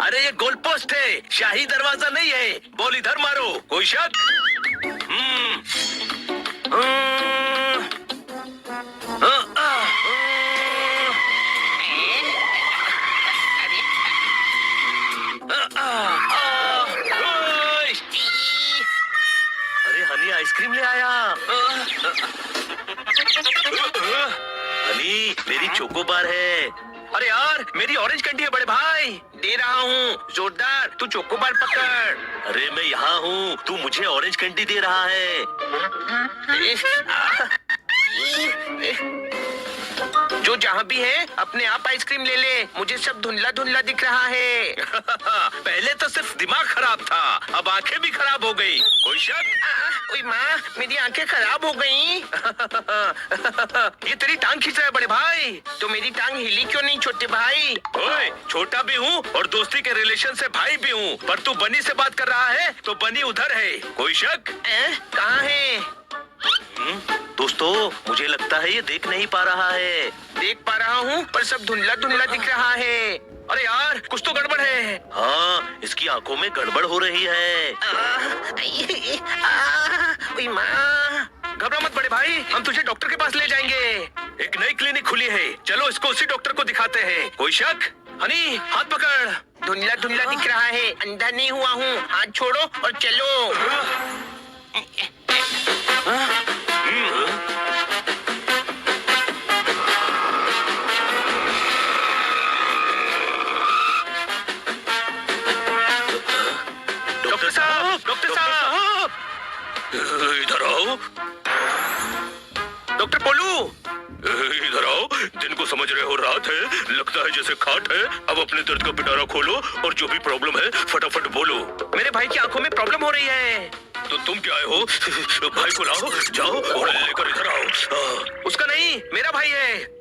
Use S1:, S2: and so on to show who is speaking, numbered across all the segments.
S1: अरे ये goal post है, शाही दरवाजा नहीं है। बॉल इधर मारो, कोई शक? अरे हनी आइसक्रीम ले आया। हनी मेरी चोको बार है। अरे यार मेरी ऑरेंज कैंडी है बड़े भाई। दे रहा हूँ, जोरदार। तू चोको बार पकड़। अरे मैं यहाँ हूँ, तू मुझे ऑरेंज कैंडी दे रहा है। जो जहाँ भी है अपने आप आइसक्रीम ले ले। मुझे सब धुंधला धुंधला दिख रहा है। पहले तो सिर्फ दिमाग खराब था, अब आंखें भी खराब हो गई। कोई शक? ओए माँ, मेरी आंखें खराब हो गई। ये तेरी टांग खींच रहा है बड़े भाई। तो मेरी टांग हिली क्यों नहीं छोटे भाई? ओए, छोटा भी हूँ और दोस्ती के रिलेशन से भाई भी हूँ, पर तू बनी से बात कर रहा है तो बनी उधर है। कोई शक? कहाँ है? दोस्तों मुझे लगता है ये देख नहीं पा रहा है। देख पा रहा हूँ पर सब धुंधला धुंधला दिख रहा है। अरे यार कुछ तो गड़बड़ है। हाँ, इसकी आंखों में गड़बड़ हो रही है। घबरा मत बड़े भाई, हम तुझे डॉक्टर के पास ले जाएंगे। एक नई क्लिनिक खुली है, चलो इसको उसी डॉक्टर को दिखाते हैं। कोई शक? हनी हाथ पकड़। धुंधला धुंधला दिख रहा है, अंधा नहीं हुआ हूँ। हाथ छोड़ो और चलो। डॉक्टर साहब, डॉक्टर साहब, इधर आओ। डॉक्टर बोलू, इधर आओ। दिन को समझ रहे हो, रात है, लगता है जैसे खाट है। अब अपने दर्द का पिटारा खोलो और जो भी प्रॉब्लम है फटाफट बोलो। मेरे भाई की आंखों में प्रॉब्लम हो रही है। तो तुम क्या आए हो? भाई को लाओ, जाओ और लेकर इधर आओ। उसका नहीं, मेरा भाई है।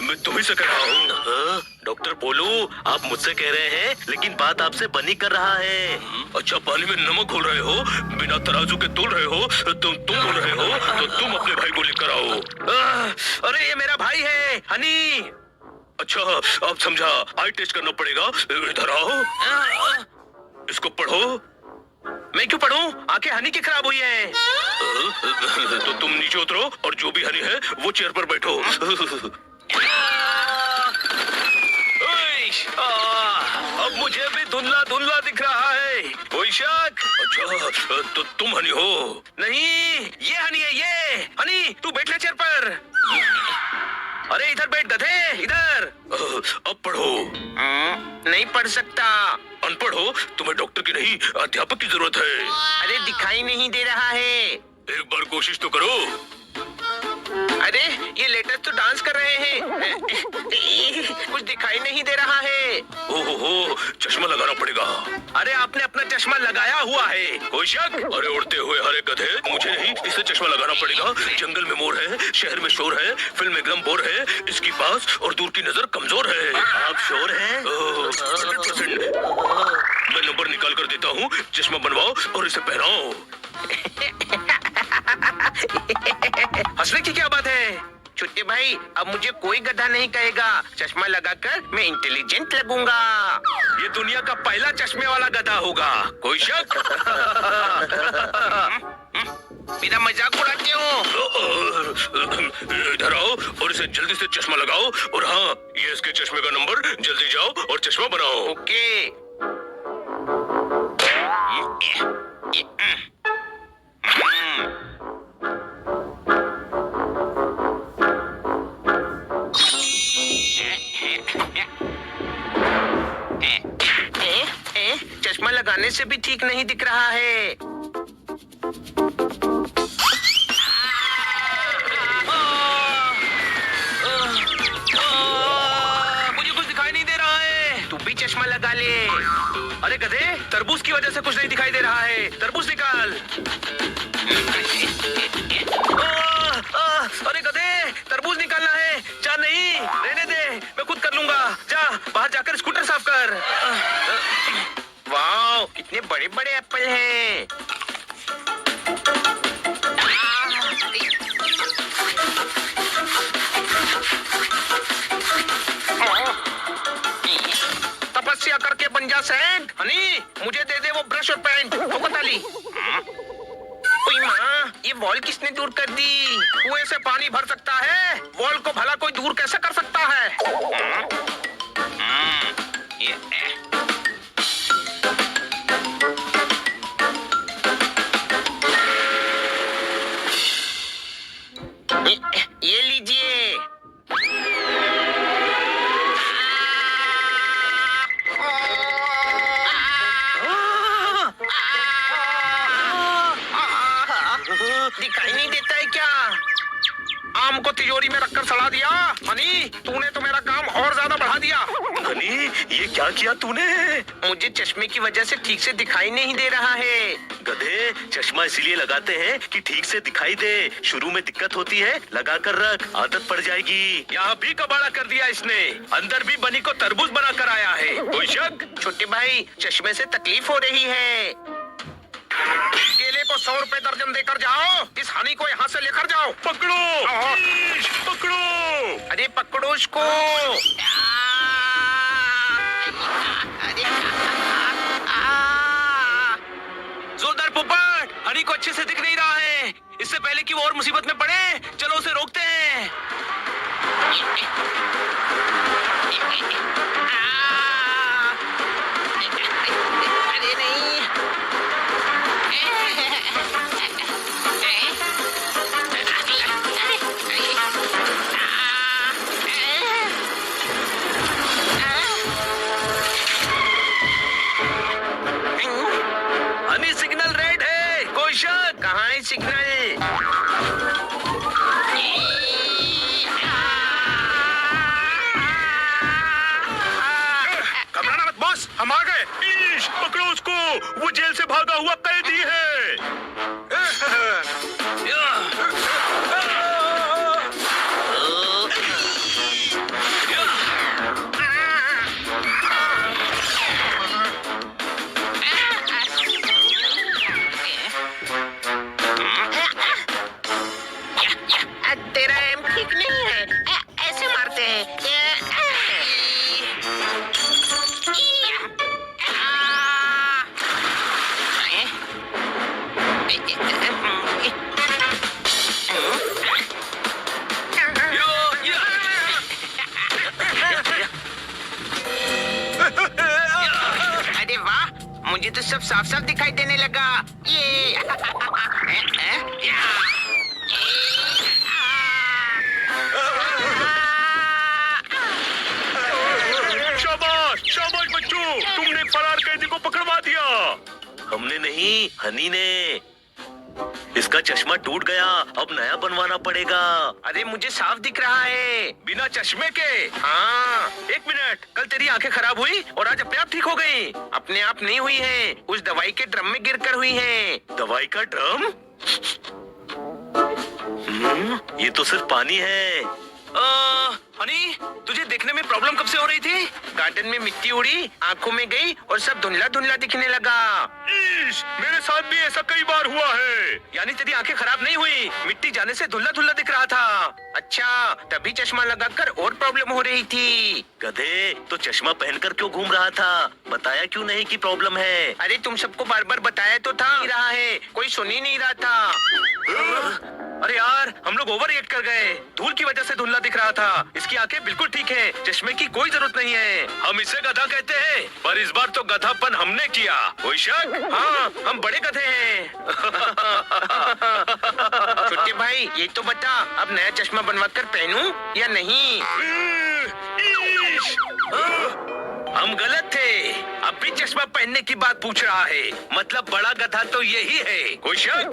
S1: मैं तुम्ही से कह रहा हूँ। डॉक्टर बोलू, आप मुझसे कह रहे हैं लेकिन बात आपसे बनी कर रहा है। अच्छा, पानी में नमक घोल रहे हो, बिना तराजू के तोल रहे हो। तुम बोल रहे हो तो तुम अपने भाई को लेकर आओ। अरे ये मेरा भाई है हनी। अच्छा अब समझा, आई टेस्ट करना पड़ेगा। इधर आओ, इसको पढ़ो। मैं क्यों पढ़ूं? आंखें हनी की खराब हुई हैं। तो तुम नीचे उतरो और जो भी हनी है वो चेयर पर बैठो। अब मुझे भी धुंधला धुंधला दिख रहा है। कोई शक? अच्छा तो तुम हनी हो? नहीं, ये हनी है। ये हनी, तू बैठ ले चेयर पर। अरे इधर बैठ गधे, इधर। अब पढ़ो। नहीं पढ़ सकता। अनपढ़ हो? तुम्हें डॉक्टर की नहीं अध्यापक की जरूरत है। अरे दिखाई नहीं दे रहा है। एक बार कोशिश तो करो। अरे ये लेटेस्ट तो डांस कर रहे हैं। कुछ दिखाई नहीं दे रहा है। ओहो, चश्मा लगाना पड़ेगा। अरे आपने अपना चश्मा लगाया हुआ है। कोई शक? अरे उड़ते हुए हरे गधे, मुझे नहीं, इसे चश्मा लगाना पड़ेगा। जंगल में मोर है, शहर में शोर है, फिल्म एकदम बोर है, इसकी पास और दूर की नजर कमजोर है। आप शोर हैं? 100%। मैं नंबर निकाल कर देता हूँ, चश्मा बनवाओ और इसे पहनाओ। हंसने की क्या बात है? छोटे भाई, अब मुझे कोई गधा नहीं कहेगा। चश्मा लगाकर मैं इंटेलिजेंट लगूंगा। ये दुनिया का पहला चश्मे वाला गधा होगा। कोई शक? मेरा मजाक उड़ाते हो? इधर आओ और इसे जल्दी से चश्मा लगाओ। और हाँ, ये इसके चश्मे का नंबर। जल्दी जाओ और चश्मा बनाओ। ओके। चश्मा लगाने से भी ठीक नहीं दिख रहा है। मुझे कुछ दिखाई नहीं दे रहा है। तू भी चश्मा लगा ले। अरे गधे, तरबूज की वजह से कुछ नहीं दिखाई दे रहा है। तरबूज निकाल। अरे गधे, तरबूज निकालना है। जा नहीं, रहने दे, मैं खुद कर लूंगा। जा बाहर जाकर स्कूटर साफ कर। वाह, कितने बड़े बड़े एप्पल हैं। सेंट। हनी मुझे दे दे वो ब्रश और पेंट। ताली ओए माँ, ये वॉल किसने दूर कर दी? कुएं से पानी भर सकता है, वॉल को भला कोई दूर कैसे कर सकता है? ये लीजिए। दिखाई नहीं देता है क्या? आम को तिजोरी में रखकर सड़ा दिया। हनी तूने तो मेरा काम और ज्यादा बढ़ा दिया।
S2: हनी, ये क्या किया तूने?
S1: मुझे चश्मे की वजह से ठीक से दिखाई नहीं दे रहा है।
S2: गधे, चश्मा इसीलिए लगाते हैं कि ठीक से दिखाई दे। शुरू में दिक्कत होती है, लगा कर रख, आदत पड़ जाएगी।
S1: यहाँ भी कबाड़ा कर दिया इसने। अंदर भी बनी को तरबूज बना कर आया है। कोई शक? छोटे भाई, चश्मे से तकलीफ हो रही है। केले को 100 रुपए दर्जन देकर जाओ। इस हनी को यहाँ से लेकर जाओ।
S2: पकड़ो, पकड़ो।
S1: अरे पकड़ो इसको। जोरदार पोपट, हनी को अच्छे से दिख नहीं रहा है। इससे पहले कि वो और मुसीबत में पड़े, चलो उसे रोकते हैं। अरे नहीं। हनी सिग्नल रेड है। कोई शक? कहाँ है सिग्नल? घबराना मत बॉस, हम आ गए।
S2: पकड़ो उसको, वो जेल से भागा हुआ कैदी है।
S1: तेरा एम ठीक नहीं है। ऐसे मारते हैं। अरे वाह, मुझे तो सब साफ साफ दिखाई देने लगा। ये
S2: शाबाश, शाबाश बच्चों, तुमने फरार कैदी को पकड़वा दिया। हमने नहीं, हनी ने। इसका चश्मा टूट गया, अब नया बनवाना पड़ेगा।
S1: अरे मुझे साफ दिख रहा है बिना चश्मे के। हाँ, एक मिनट, कल तेरी आंखें खराब हुई और आज अपने आप ठीक हो गई। अपने आप नहीं हुई है, उस दवाई के ड्रम में गिरकर हुई है।
S2: दवाई का ड्रम? ये तो सिर्फ पानी है।
S1: हनी, तुझे देखने में प्रॉब्लम कब से हो रही थी? गार्डन में मिट्टी उड़ी, आंखों में गई और सब धुंधला धुंधला दिखने लगा।
S2: मेरे साथ भी ऐसा कई बार हुआ है।
S1: यानी तेरी आंखें खराब नहीं हुई, मिट्टी जाने से धुंधला धुंधला दिख रहा था। अच्छा, तभी चश्मा लगाकर और प्रॉब्लम हो रही थी।
S2: गधे, तो चश्मा पहनकर क्यों घूम रहा था? बताया क्यों नहीं कि प्रॉब्लम है?
S1: अरे तुम सबको बार बार बताया तो था। नहीं रहा है, कोई सुन ही नहीं रहा था। अरे यार, हम लोग ओवर रिएक्ट कर गए। धूल की वजह से धुंधला दिख रहा था। इसकी आंखें बिल्कुल ठीक है, चश्मे की कोई जरूरत नहीं है।
S2: हम इसे गधा कहते हैं, पर इस बार तो गधापन हमने किया। कोई शक?
S1: हाँ, हम बड़े गधे हैं। छोटे भाई, ये तो बता, अब नया चश्मा बनवाकर पहनूं या नहीं? हम गलत थे। अब भी चश्मा पहनने की बात पूछ रहा है। मतलब बड़ा गधा तो यही है। कोई शक?